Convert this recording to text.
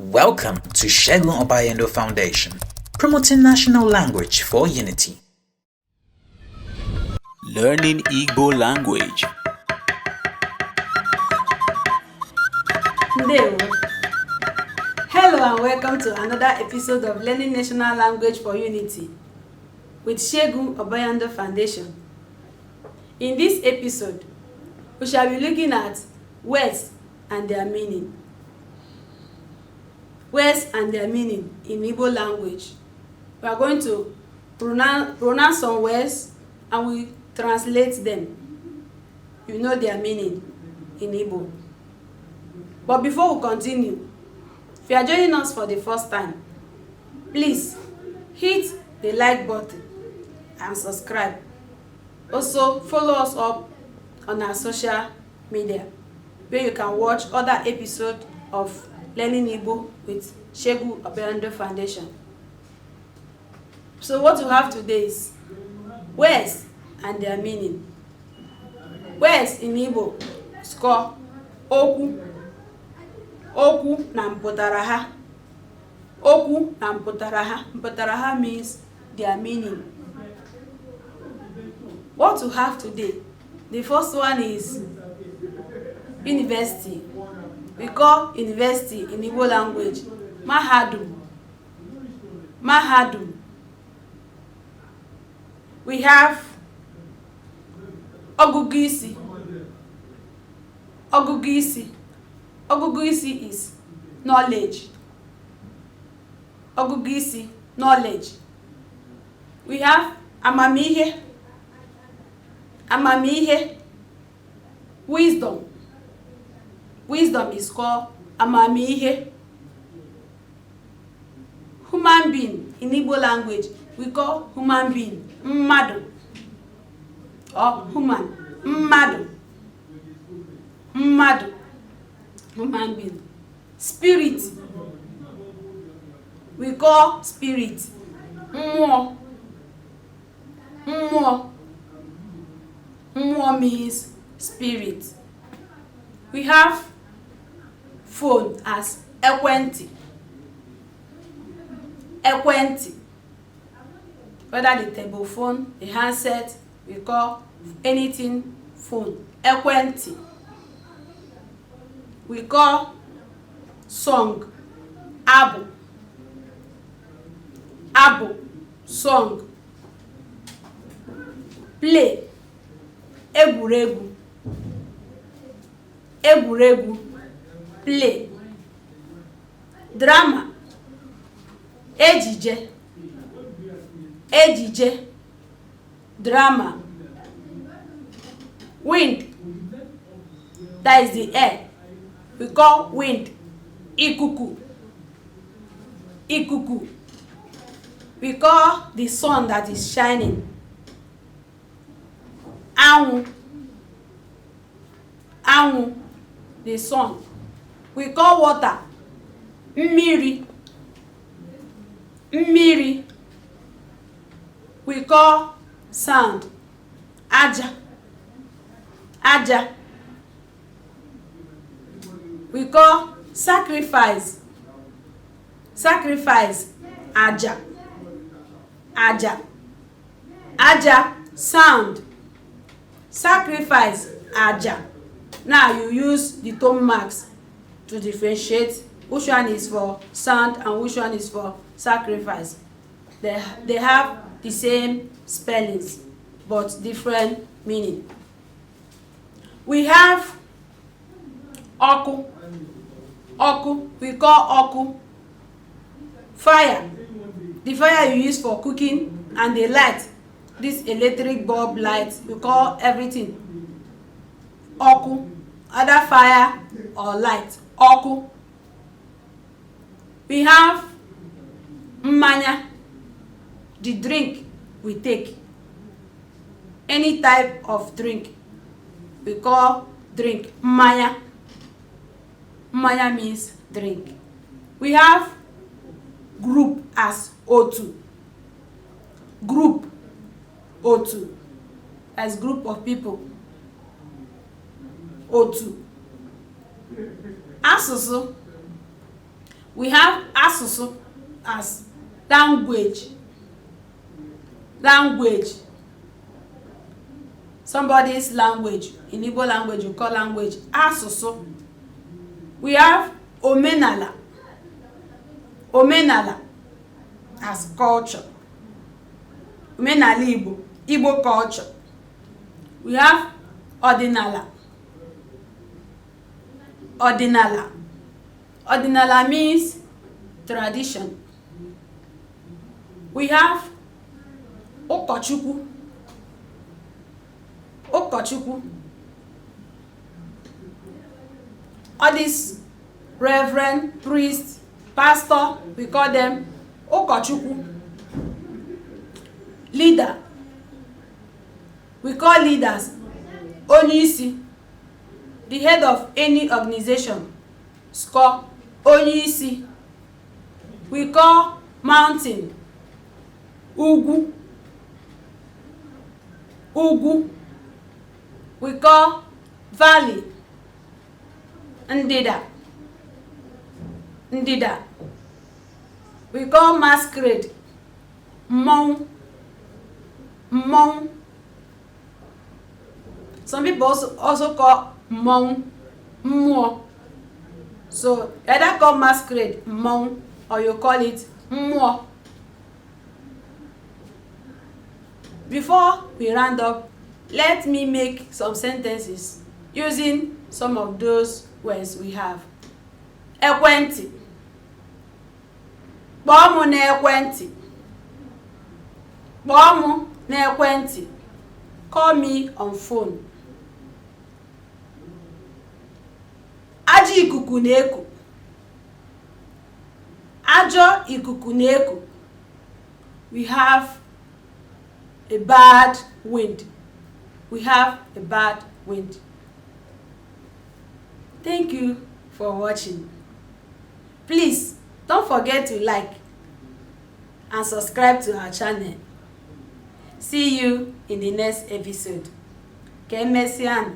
Welcome to Segun Obayendo Foundation, promoting national language for unity. Learning Igbo language. Hello and welcome to another episode of Learning National Language for Unity with Segun Obayendo Foundation. In this episode, we shall be looking at words and their meaning. Words and their meaning in Igbo language. We are going to pronounce some words and we translate them. You know their meaning in Igbo. But before we continue, if you are joining us for the first time, please hit the like button and subscribe. Also, follow us up on our social media where you can watch other episodes of Learning Igbo with Segun Obayendo Foundation. So what we have today is words and their meaning. Words in Igbo is called okwu. Okwu na mpụtara ha. Okwu na mpụtara ha. Mpụtara ha means their meaning. What we have today, the first one is university. We call university in Igbo language mahadum. Mahadum. We have ọgụgụ isi. Ọgụgụ isi. Ọgụgụ isi is knowledge. Ọgụgụ isi, knowledge. We have amamihe. Amamihe. Wisdom. Wisdom is called amamihe. Human being in Igbo language we call human being mmadu or human. Mmadu. Mmadu. Human being. Spirit we call spirit. Mmụọ. Mmụọ. Mmụọ means spirit. We have phone as ekwenti. Ekwenti. Whether the table phone, the handset, we call anything phone. Ekwenti. We call song abụ. Abụ, song. Play, egwuregwu. Egwuregwu, play. Drama, ejije. Ejije, drama. Wind, that is the air. We call wind ikuku. Ikuku. We call the sun that is shining anwụ. Anwụ, the sun. We call water mmiri. Mmiri. We call sand aja. Aja. We call sacrifice. Sacrifice aja. Aja. Aja, sound. Sacrifice aja. Now you use the tone marks to differentiate which one is for sound and which one is for sacrifice. They have the same spellings but different meaning. We have ọkụ. Ọkụ, we call ọkụ fire. The fire you use for cooking and the light, this electric bulb light, we call everything ọkụ, either fire or light. Ọkụ. We have mmanya, the drink we take. Any type of drink we call drink mmanya. Mmanya means drink. We have group as otu. Group, otu, as group of people. Otu. Asụsụ We have asụsụ as language. Somebody's language. In Igbo language, you call language asụsụ. We have omenala. As culture. Omenala Igbo culture. We have ọdịnala. Ọdịnala means tradition. We have ụkọchukwu. All these reverend, priest, pastor, we call them ụkọchukwu. Leader, we call leaders onyeisi. The head of any organization is called onyeisi. We call mountain ugwu. We call valley ndịda. We call masquerade mmọnwụ. Some people also call mmọnwụ mmụọ. So either call masquerade mmọnwụ or you call it mmụọ. Before we round up, let me make some sentences using some of those words we have. Ekwentị. Kpọọ mụ n'ekwentị. Call me on phone. Ajọ ikuku na-eku. We have a bad wind. Thank you for watching. Please don't forget to like and subscribe to our channel. See you in the next episode. Ka emesịa.